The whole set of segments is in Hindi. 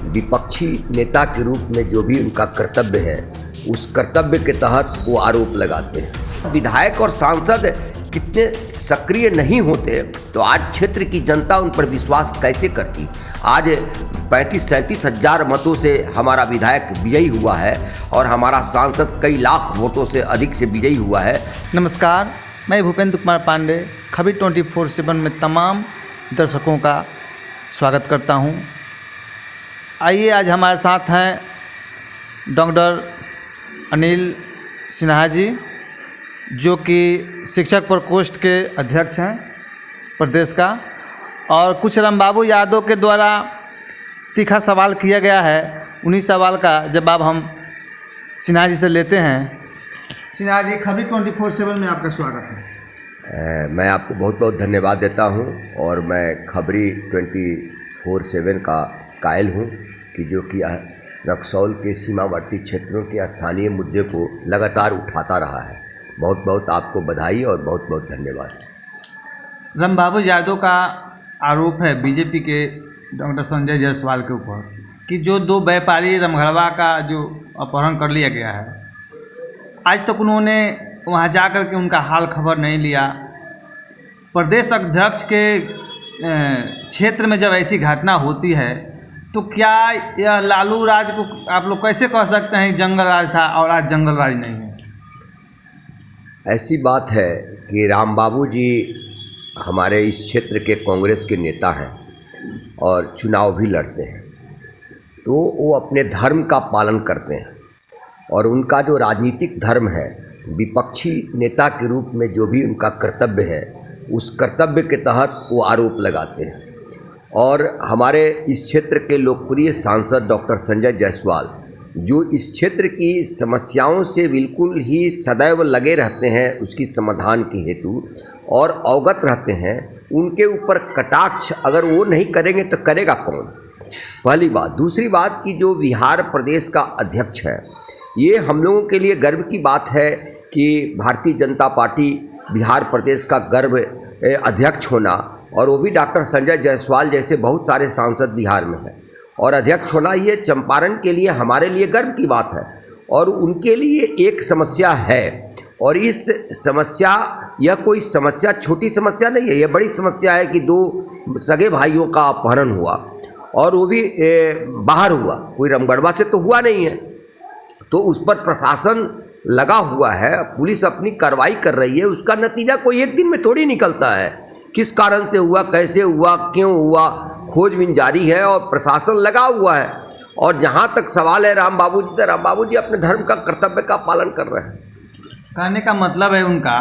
विपक्षी नेता के रूप में जो भी उनका कर्तव्य है, उस कर्तव्य के तहत वो आरोप लगाते हैं। विधायक और सांसद कितने सक्रिय नहीं होते तो आज क्षेत्र की जनता उन पर विश्वास कैसे करती। आज 35-37 हज़ार मतों से हमारा विधायक विजयी हुआ है और हमारा सांसद कई लाख वोटों से अधिक से विजयी हुआ है। नमस्कार, मैं भूपेंद्र कुमार पांडे खबर 24/7 में तमाम दर्शकों का स्वागत करता हूं। आइए, आज हमारे साथ हैं डॉक्टर अनिल सिन्हा जी, जो कि शिक्षक प्रकोष्ठ के अध्यक्ष हैं प्रदेश का, और कुछ रामबाबू यादव के द्वारा तीखा सवाल किया गया है। उन्हीं सवाल का जवाब हम सिन्हा जी से लेते हैं। सिन्हा जी, खबर 24/7 में आपका स्वागत है। मैं आपको बहुत बहुत धन्यवाद देता हूं और मैं खबरी 24/7 का कायल हूं कि जो कि रक्सौल के सीमावर्ती क्षेत्रों के स्थानीय मुद्दे को लगातार उठाता रहा है। बहुत बहुत आपको बधाई और बहुत बहुत धन्यवाद। रामबाबू यादव का आरोप है बीजेपी के डॉक्टर संजय जायसवाल के ऊपर कि जो 2 व्यापारी रमघड़वा का जो अपहरण कर लिया गया है, आज तक उन्होंने वहां जाकर के उनका हाल खबर नहीं लिया। प्रदेश अध्यक्ष के क्षेत्र में जब ऐसी घटना होती है तो क्या यह लालू राज को आप लोग कैसे कह सकते हैं जंगल राज था और आज जंगल राज नहीं है? ऐसी बात है कि रामबाबू जी हमारे इस क्षेत्र के कांग्रेस के नेता हैं और चुनाव भी लड़ते हैं, तो वो अपने धर्म का पालन करते हैं और उनका जो राजनीतिक धर्म है, विपक्षी नेता के रूप में जो भी उनका कर्तव्य है, उस कर्तव्य के तहत वो आरोप लगाते हैं। और हमारे इस क्षेत्र के लोकप्रिय सांसद डॉक्टर संजय जायसवाल, जो इस क्षेत्र की समस्याओं से बिल्कुल ही सदैव लगे रहते हैं उसकी समाधान के हेतु और अवगत रहते हैं, उनके ऊपर कटाक्ष अगर वो नहीं करेंगे तो करेगा कौन? पहली बात। दूसरी बात कि जो बिहार प्रदेश का अध्यक्ष है, ये हम लोगों के लिए गर्व की बात है कि भारतीय जनता पार्टी बिहार प्रदेश का गर्व अध्यक्ष होना, और वो भी डॉक्टर संजय जायसवाल जैसे बहुत सारे सांसद बिहार में हैं, और अध्यक्ष होना ये चंपारण के लिए हमारे लिए गर्व की बात है। और उनके लिए एक समस्या है, और इस समस्या, यह कोई समस्या छोटी समस्या नहीं है, यह बड़ी समस्या है कि 2 सगे भाइयों का अपहरण हुआ और वो भी बाहर हुआ, कोई रमगढ़वा से तो हुआ नहीं है। तो उस पर प्रशासन लगा हुआ है, पुलिस अपनी कार्रवाई कर रही है। उसका नतीजा कोई एक दिन में थोड़ी निकलता है। किस कारण से हुआ, कैसे हुआ, क्यों हुआ, खोजबीन जारी है और प्रशासन लगा हुआ है। और जहाँ तक सवाल है रामबाबू जी, तो रामबाबू जी अपने धर्म का कर्तव्य का पालन कर रहे हैं। कहने का मतलब है उनका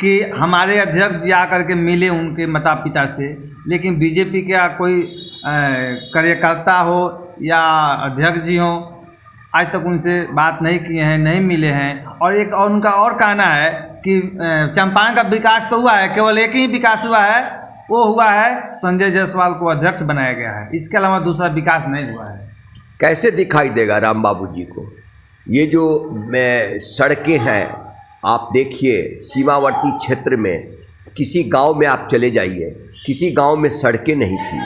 कि हमारे अध्यक्ष जी आकर के मिले उनके माता पिता से, लेकिन बीजेपी का कोई कार्यकर्ता हो या अध्यक्ष जी हो, आज तक उनसे बात नहीं किए हैं, नहीं मिले हैं। और एक और उनका और कहना है कि चंपारण का विकास तो हुआ है, केवल एक ही विकास हुआ है, वो हुआ है संजय जायसवाल को अध्यक्ष बनाया गया है, इसके अलावा दूसरा विकास नहीं हुआ है। कैसे दिखाई देगा रामबाबू जी को? ये जो सड़कें हैं, आप देखिए सीमावर्ती क्षेत्र में किसी गांव में आप चले जाइए, किसी गांव में सड़कें नहीं थी।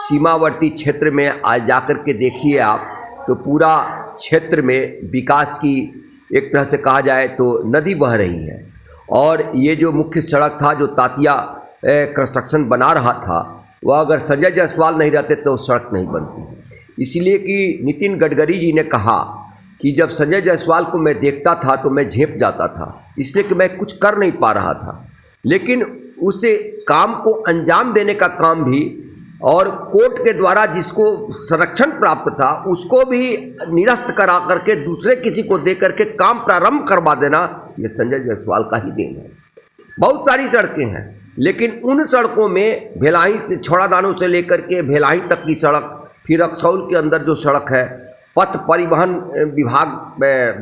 सीमावर्ती क्षेत्र में आज जाकर के देखिए आप, तो पूरा क्षेत्र में विकास की एक तरह से कहा जाए तो नदी बह रही है। और ये जो मुख्य सड़क था, जो तातिया कंस्ट्रक्शन बना रहा था, वह अगर संजय जायसवाल नहीं रहते तो सड़क नहीं बनती। इसलिए कि नितिन गडकरी जी ने कहा कि जब संजय जायसवाल को मैं देखता था तो मैं झेप जाता था, इसलिए कि मैं कुछ कर नहीं पा रहा था। लेकिन उसे काम को अंजाम देने का काम भी, और कोर्ट के द्वारा जिसको संरक्षण प्राप्त था उसको भी निरस्त करा करके दूसरे किसी को दे करके काम प्रारंभ करवा देना, ये संजय जायसवाल का ही देन है। बहुत सारी सड़कें हैं, लेकिन उन सड़कों में भेलाई से छौड़ादानों से लेकर के भेलाई तक की सड़क, फिर रक्सौल के अंदर जो सड़क है, पथ परिवहन विभाग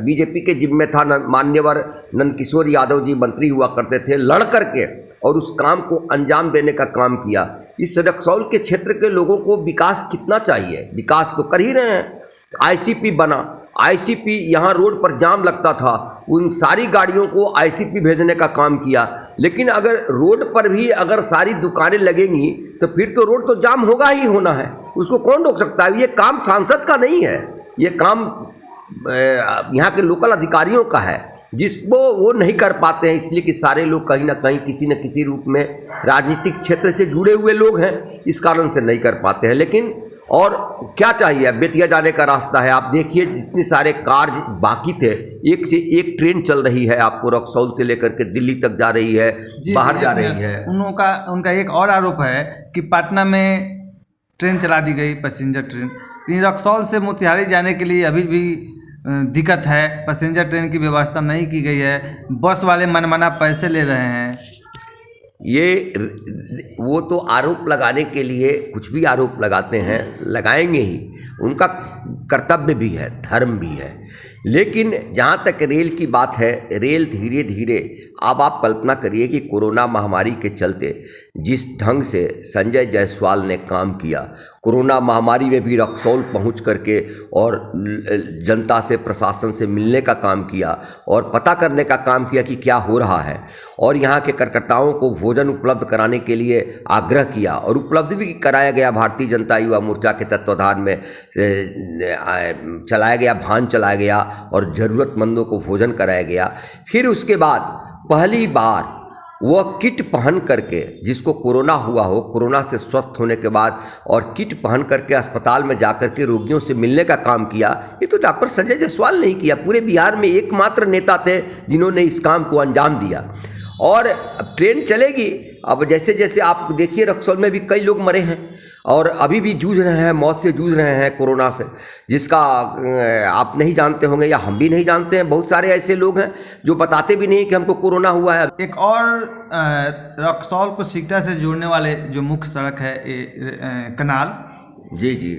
बीजेपी के जिम्मे था, मान्यवर नंदकिशोर यादव जी मंत्री हुआ करते थे, लड़ करके और उस काम को अंजाम देने का काम किया। इस रक्सौल के क्षेत्र के लोगों को विकास कितना चाहिए, विकास तो कर ही रहे हैं। आईसीपी बना, आईसीपी यहाँ रोड पर जाम लगता था, उन सारी गाड़ियों को आईसीपी भेजने का काम किया। लेकिन अगर रोड पर भी अगर सारी दुकानें लगेंगी तो फिर तो रोड तो जाम होगा ही होना है। उसको कौन रोक सकता है? ये काम सांसद का नहीं है, ये काम यहाँ के लोकल अधिकारियों का है, जिसको वो नहीं कर पाते हैं, इसलिए कि सारे लोग कहीं ना कहीं किसी न किसी रूप में राजनीतिक क्षेत्र से जुड़े हुए लोग हैं, इस कारण से नहीं कर पाते हैं। लेकिन और क्या चाहिए? बेतिया जाने का रास्ता है, आप देखिए जितने सारे कार्य बाकी थे, एक से एक ट्रेन चल रही है, आपको रक्सौल से लेकर के दिल्ली तक जा रही है, बाहर जा रही है। उनका एक और आरोप है कि पटना में ट्रेन चला दी गई, पैसेंजर ट्रेन। लेकिन रक्सौल से मोतिहारी जाने के लिए अभी भी दिक्कत है, पैसेंजर ट्रेन की व्यवस्था नहीं की गई है, बस वाले मनमाना पैसे ले रहे हैं। ये वो तो आरोप लगाने के लिए कुछ भी आरोप लगाते हैं, लगाएंगे ही, उनका कर्तव्य भी है, धर्म भी है। लेकिन जहाँ तक रेल की बात है, रेल धीरे धीरे, अब आप कल्पना करिए कि कोरोना महामारी के चलते जिस ढंग से संजय जायसवाल ने काम किया, कोरोना महामारी में भी रक्सौल पहुंच करके और जनता से, प्रशासन से मिलने का काम किया और पता करने का काम किया कि क्या हो रहा है, और यहाँ के कार्यकर्ताओं को भोजन उपलब्ध कराने के लिए आग्रह किया और उपलब्ध भी कराया गया। भारतीय जनता युवा मोर्चा के तत्वाधान में चलाया गया, भान चलाया गया और ज़रूरतमंदों को भोजन कराया गया। फिर उसके बाद पहली बार वह किट पहन करके, जिसको कोरोना हुआ हो, कोरोना से स्वस्थ होने के बाद, और किट पहन करके अस्पताल में जाकर के रोगियों से मिलने का काम किया। ये तो डॉक्टर संजय जायसवाल नहीं किया, पूरे बिहार में एकमात्र नेता थे जिन्होंने इस काम को अंजाम दिया। और अब ट्रेन चलेगी, अब जैसे जैसे आप देखिए रक्सौल में भी कई लोग मरे हैं और अभी भी जूझ रहे हैं, मौत से जूझ रहे हैं कोरोना से, जिसका आप नहीं जानते होंगे या हम भी नहीं जानते हैं। बहुत सारे ऐसे लोग हैं जो बताते भी नहीं कि हमको कोरोना हुआ है। एक और रक्सौल को सिकटा से जोड़ने वाले जो मुख्य सड़क है, कनाल, जी जी,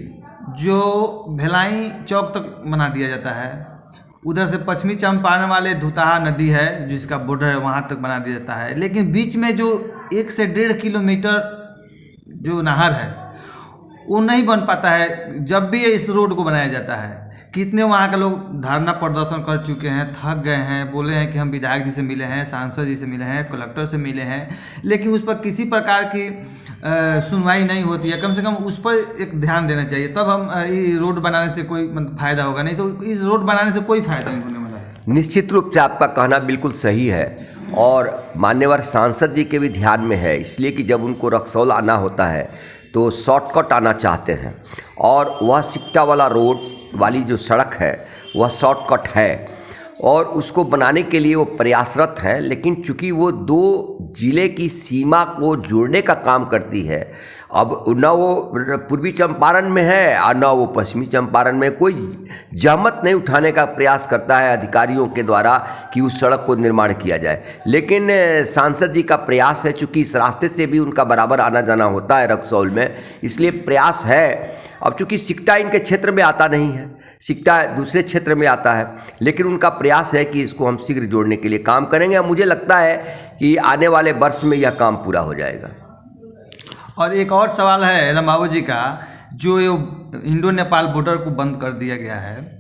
जो भिलाई चौक तक बना दिया जाता है। उधर से पश्चिमी चंपारण वाले धुताहा नदी है जिसका बॉर्डर है, वहाँ तक बना दिया जाता है। लेकिन बीच में जो 1 से 1.5 किलोमीटर जो नहर है वो नहीं बन पाता है। जब भी इस रोड को बनाया जाता है, कितने वहाँ के लोग धरना प्रदर्शन कर चुके हैं, थक गए हैं, बोले हैं कि हम विधायक जी से मिले हैं, सांसद जी से मिले हैं, कलेक्टर से मिले हैं, लेकिन उस पर किसी प्रकार की सुनवाई नहीं होती है। कम से कम उस पर एक ध्यान देना चाहिए, तब हम ये रोड बनाने से कोई फ़ायदा होगा, नहीं तो इस रोड बनाने से कोई फ़ायदा नहीं होने वाला है। निश्चित रूप से आपका कहना बिल्कुल सही है और मान्यवर सांसद जी के भी ध्यान में है, इसलिए कि जब उनको रक्सौल आना होता है तो शॉर्टकट आना चाहते हैं, और वह सिकटा वाला रोड वाली जो सड़क है वह शॉर्टकट है और उसको बनाने के लिए वो प्रयासरत हैं। लेकिन चूंकि वो 2 जिले की सीमा को जोड़ने का काम करती है, अब न वो पूर्वी चंपारण में है और न वो पश्चिमी चंपारण में, कोई जहमत नहीं उठाने का प्रयास करता है अधिकारियों के द्वारा कि उस सड़क को निर्माण किया जाए। लेकिन सांसद जी का प्रयास है, चूँकि इस रास्ते से भी उनका बराबर आना जाना होता है रक्सौल में, इसलिए प्रयास है। अब चूँकि सिकटा इनके क्षेत्र में आता नहीं है, सिकटा दूसरे क्षेत्र में आता है, लेकिन उनका प्रयास है कि इसको हम शीघ्र जोड़ने के लिए काम करेंगे। मुझे लगता है कि आने वाले वर्ष में यह काम पूरा हो जाएगा। और एक और सवाल है रामबाबू जी का, जो इंडो नेपाल बॉर्डर को बंद कर दिया गया है,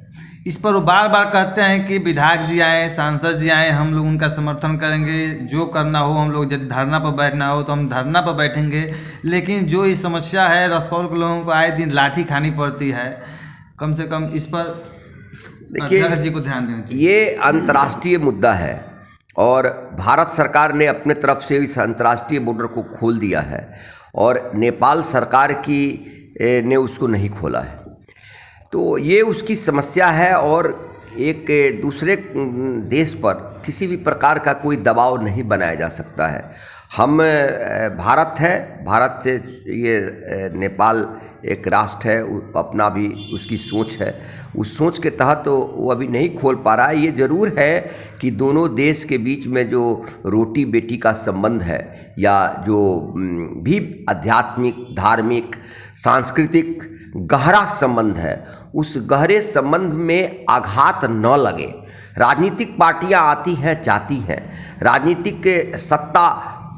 इस पर वो बार बार कहते हैं कि विधायक जी आए, सांसद जी आए, हम लोग उनका समर्थन करेंगे, जो करना हो हम लोग, यदि धरना पर बैठना हो तो हम धरना पर बैठेंगे। लेकिन जो ये समस्या है, रक्सौल के लोगों को आए दिन लाठी खानी पड़ती है, कम से कम इस पर देखिए जी को ध्यान देना चाहिए। ये अंतर्राष्ट्रीय मुद्दा है और भारत सरकार ने अपने तरफ से इस अंतर्राष्ट्रीय बॉर्डर को खोल दिया है और नेपाल सरकार की ने उसको नहीं खोला है। तो ये उसकी समस्या है और एक दूसरे देश पर किसी भी प्रकार का कोई दबाव नहीं बनाया जा सकता है। हम भारत है, भारत से ये नेपाल एक राष्ट्र है, अपना भी उसकी सोच है, उस सोच के तहत तो वो अभी नहीं खोल पा रहा है। ये ज़रूर है कि दोनों देश के बीच में जो रोटी बेटी का संबंध है या जो भी आध्यात्मिक, धार्मिक, सांस्कृतिक गहरा संबंध है, उस गहरे संबंध में आघात न लगे। राजनीतिक पार्टियां आती हैं, जाती हैं, राजनीतिक सत्ता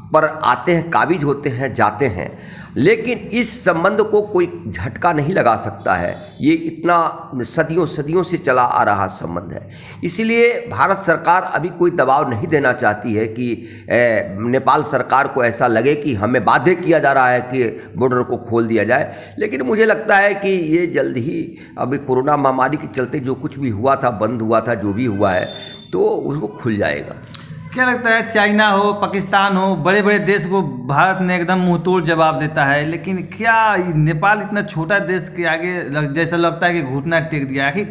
पर आते हैं, काबिज होते हैं, जाते हैं, लेकिन इस संबंध को कोई झटका नहीं लगा सकता है। ये इतना सदियों सदियों से चला आ रहा संबंध है। इसलिए भारत सरकार अभी कोई दबाव नहीं देना चाहती है कि नेपाल सरकार को ऐसा लगे कि हमें बाध्य किया जा रहा है कि बॉर्डर को खोल दिया जाए। लेकिन मुझे लगता है कि ये जल्द ही, अभी कोरोना महामारी के चलते जो कुछ भी हुआ था, बंद हुआ था, जो भी हुआ है, तो उसको खुल जाएगा। क्या लगता है, चाइना हो, पाकिस्तान हो, बड़े बड़े देश को भारत ने एकदम मुंहतोड़ जवाब देता है, लेकिन क्या नेपाल इतना छोटा देश के आगे जैसा लगता है कि घुटना टेक दिया? आखिर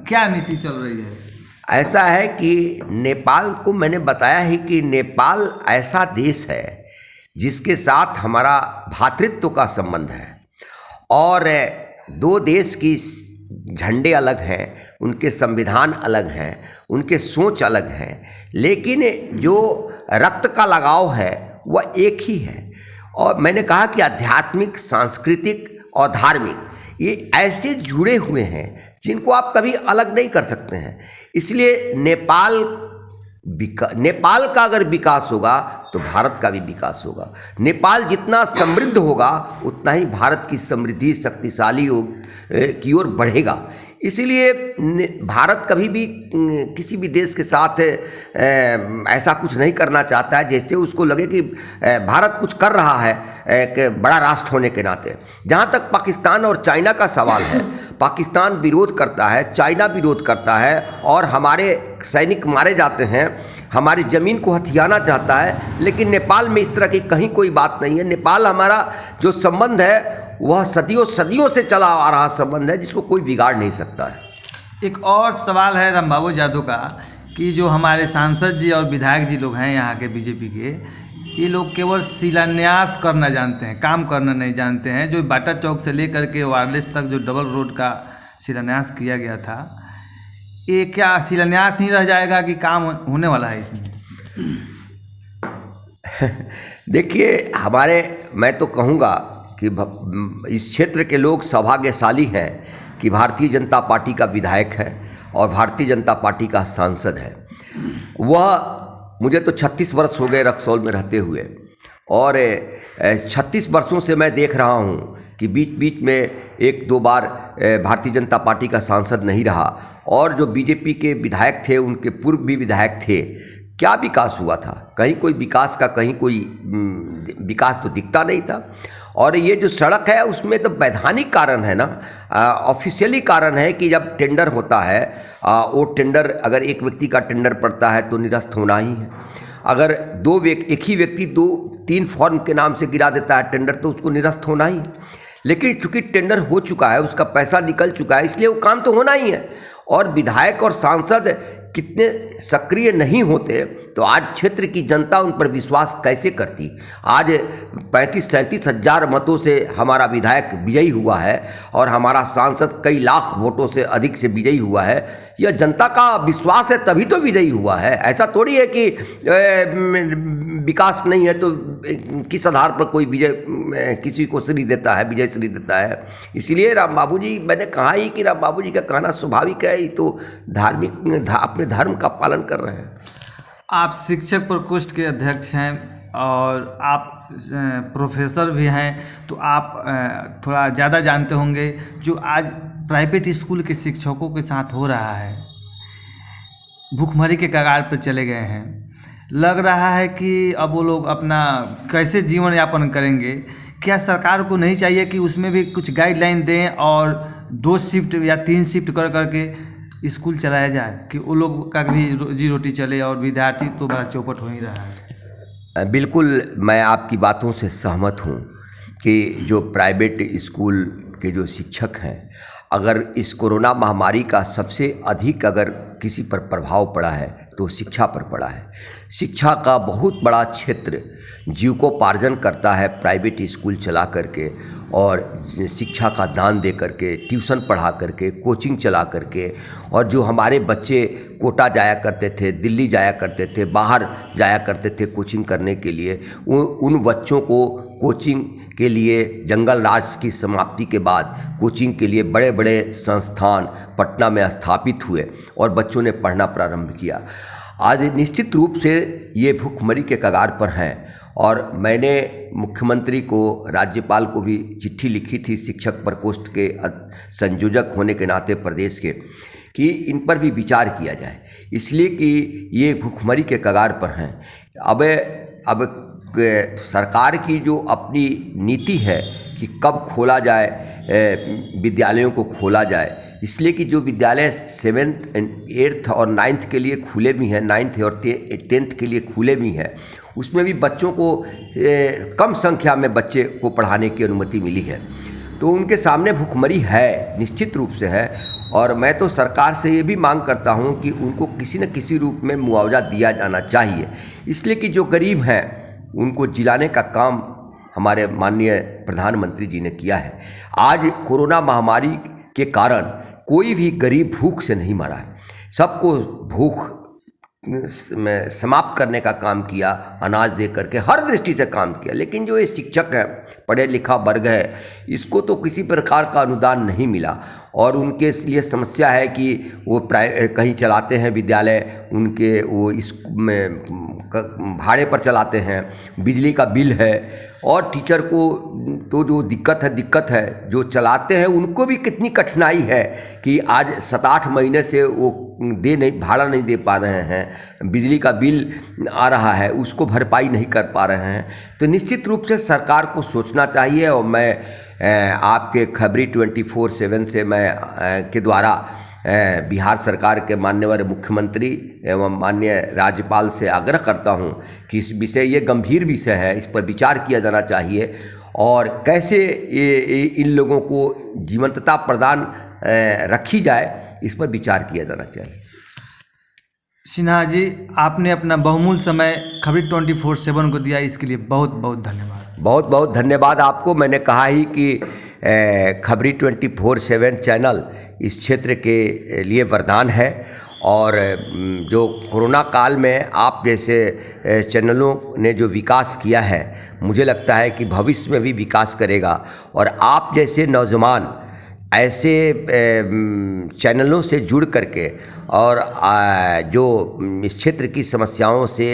क्या नीति चल रही है? ऐसा है कि नेपाल को मैंने बताया है कि नेपाल ऐसा देश है जिसके साथ हमारा भ्रातृत्व का संबंध है, और दो देश की झंडे अलग हैं, उनके संविधान अलग हैं, उनके सोच अलग हैं, लेकिन जो रक्त का लगाव है वह एक ही है। और मैंने कहा कि आध्यात्मिक, सांस्कृतिक और धार्मिक ये ऐसे जुड़े हुए हैं जिनको आप कभी अलग नहीं कर सकते हैं। इसलिए नेपाल का अगर विकास होगा तो भारत का भी विकास होगा। नेपाल जितना समृद्ध होगा उतना ही भारत की समृद्धि शक्तिशाली की ओर बढ़ेगा। इसीलिए भारत कभी भी किसी भी देश के साथ ऐसा कुछ नहीं करना चाहता है जैसे उसको लगे कि भारत कुछ कर रहा है एक बड़ा राष्ट्र होने के नाते। जहाँ तक पाकिस्तान और चाइना का सवाल है, पाकिस्तान विरोध करता है, चाइना विरोध करता है, और हमारे सैनिक मारे जाते हैं, हमारी ज़मीन को हथियाना चाहता है, लेकिन नेपाल में इस तरह की कहीं कोई बात नहीं है। नेपाल हमारा जो संबंध है वह सदियों सदियों से चला आ रहा संबंध है जिसको कोई बिगाड़ नहीं सकता है। एक और सवाल है रामबाबू यादव का कि जो हमारे सांसद जी और विधायक जी लोग हैं यहाँ के बीजेपी के, ये लोग केवल शिलान्यास करना जानते हैं, काम करना नहीं जानते हैं। जो बाटा चौक से लेकर के वायरलेस तक जो डबल रोड का शिलान्यास किया गया था, ये क्या शिलान्यास ही रह जाएगा कि काम होने वाला है इसमें? देखिए, मैं तो कहूँगा कि इस क्षेत्र के लोग सौभाग्यशाली हैं कि भारतीय जनता पार्टी का विधायक है और भारतीय जनता पार्टी का सांसद है। मुझे तो 36 वर्ष हो गए रक्सौल में रहते हुए, और 36 वर्षों से मैं देख रहा हूँ कि बीच बीच में एक दो बार भारतीय जनता पार्टी का सांसद नहीं रहा, और जो बीजेपी के विधायक थे, उनके पूर्व भी विधायक थे, क्या विकास हुआ था? कहीं कोई विकास का, कहीं कोई विकास तो दिखता नहीं था। और ये जो सड़क है उसमें तो वैधानिक कारण है ना, ऑफिशियली कारण है कि जब टेंडर होता है, वो टेंडर अगर एक व्यक्ति का टेंडर पड़ता है तो निरस्त होना ही है। अगर एक ही व्यक्ति 2-3 फॉर्म के नाम से गिरा देता है टेंडर तो उसको निरस्त होना ही है। लेकिन चूंकि टेंडर हो चुका है, उसका पैसा निकल चुका है, इसलिए वो काम तो होना ही है। और विधायक और सांसद कितने सक्रिय नहीं होते तो आज क्षेत्र की जनता उन पर विश्वास कैसे करती? आज 35-37 हज़ार मतों से हमारा विधायक विजयी हुआ है और हमारा सांसद कई लाख वोटों से अधिक से विजयी हुआ है। यह जनता का विश्वास है तभी तो विजयी हुआ है। ऐसा थोड़ी है कि विकास नहीं है तो किस आधार पर कोई किसी को श्री देता है, विजय श्री देता है। इसीलिए राम बाबू जी, मैंने कहा ही कि राम बाबू जी का कहना स्वाभाविक है, ये तो अपने धर्म का पालन कर रहे हैं। आप शिक्षक प्रकोष्ठ के अध्यक्ष हैं और आप प्रोफेसर भी हैं, तो आप थोड़ा ज़्यादा जानते होंगे जो आज प्राइवेट स्कूल के शिक्षकों के साथ हो रहा है। भूखमरी के कगार पर चले गए हैं। लग रहा है कि अब वो लोग अपना कैसे जीवन यापन करेंगे। क्या सरकार को नहीं चाहिए कि उसमें भी कुछ गाइडलाइन दें और 2 शिफ्ट या 3 शिफ्ट कर करके स्कूल चलाया जाए कि वो लोग का भी रोजी रोटी चले, और विद्यार्थी तो बड़ा चौपट हो ही रहा है। बिल्कुल, मैं आपकी बातों से सहमत हूँ कि जो प्राइवेट स्कूल के जो शिक्षक हैं, अगर इस कोरोना महामारी का सबसे अधिक अगर किसी पर प्रभाव पड़ा है तो शिक्षा पर पड़ा है। शिक्षा का बहुत बड़ा क्षेत्र जीविकोपार्जन करता है प्राइवेट स्कूल चला करके, और शिक्षा का दान दे करके, ट्यूशन पढ़ा करके, कोचिंग चला करके। और जो हमारे बच्चे कोटा जाया करते थे, दिल्ली जाया करते थे, बाहर जाया करते थे कोचिंग करने के लिए, उन बच्चों को कोचिंग के लिए जंगल राज की समाप्ति के बाद कोचिंग के लिए बड़े बड़े संस्थान पटना में स्थापित हुए और बच्चों ने पढ़ना प्रारंभ किया। आज निश्चित रूप से ये भूखमरी के कगार पर हैं और मैंने मुख्यमंत्री को, राज्यपाल को भी चिट्ठी लिखी थी शिक्षक प्रकोष्ठ के संयोजक होने के नाते प्रदेश के, कि इन पर भी विचार किया जाए, इसलिए कि ये भूखमरी के कगार पर हैं। अब सरकार की जो अपनी नीति है कि कब खोला जाए, विद्यालयों को खोला जाए, इसलिए कि जो विद्यालय 7th and 8th और 9th के लिए खुले भी हैं, 9th और 10th के लिए खुले भी हैं, उसमें भी बच्चों को कम संख्या में बच्चे को पढ़ाने की अनुमति मिली है। तो उनके सामने भूखमरी है, निश्चित रूप से है। और मैं तो सरकार से ये भी मांग करता हूँ कि उनको किसी न किसी रूप में मुआवजा दिया जाना चाहिए, इसलिए कि जो गरीब हैं उनको जिलाने का काम हमारे माननीय प्रधानमंत्री जी ने किया है। आज कोरोना महामारी के कारण कोई भी गरीब भूख से नहीं मरा है, सबको भूख में समाप्त करने का काम किया, अनाज दे करके हर दृष्टि से काम किया। लेकिन जो ये शिक्षक हैं, पढ़े लिखा वर्ग है, इसको तो किसी प्रकार का अनुदान नहीं मिला और उनके लिए समस्या है कि वो कहीं चलाते हैं विद्यालय, उनके वो इस भाड़े पर चलाते हैं, बिजली का बिल है, और टीचर को तो जो दिक्कत है, जो चलाते हैं उनको भी कितनी कठिनाई है कि आज 7-8 महीने से वो भाड़ा नहीं दे पा रहे हैं, बिजली का बिल आ रहा है उसको भरपाई नहीं कर पा रहे हैं। तो निश्चित रूप से सरकार को सोचना चाहिए। और मैं आपके खबरी 24/7 से मैं के द्वारा बिहार सरकार के माननीय मुख्यमंत्री एवं माननीय राज्यपाल से आग्रह करता हूं कि इस विषय, ये गंभीर विषय है, इस पर विचार किया जाना चाहिए और कैसे इन लोगों को जीवंतता प्रदान रखी जाए, इस पर विचार किया जाना चाहिए। सिन्हा जी, आपने अपना बहुमूल्य समय खबरी 24/7 को दिया, इसके लिए बहुत बहुत धन्यवाद। बहुत बहुत धन्यवाद आपको। मैंने कहा ही कि खबरी 24/7 चैनल इस क्षेत्र के लिए वरदान है और जो कोरोना काल में आप जैसे चैनलों ने जो विकास किया है, मुझे लगता है कि भविष्य में भी विकास करेगा। और आप जैसे नौजवान ऐसे चैनलों से जुड़ करके और जो इस क्षेत्र की समस्याओं से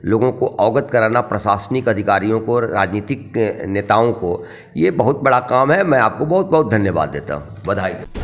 लोगों को अवगत कराना, प्रशासनिक अधिकारियों को, राजनीतिक नेताओं को, ये बहुत बड़ा काम है। मैं आपको बहुत बहुत धन्यवाद देता हूँ, बधाई।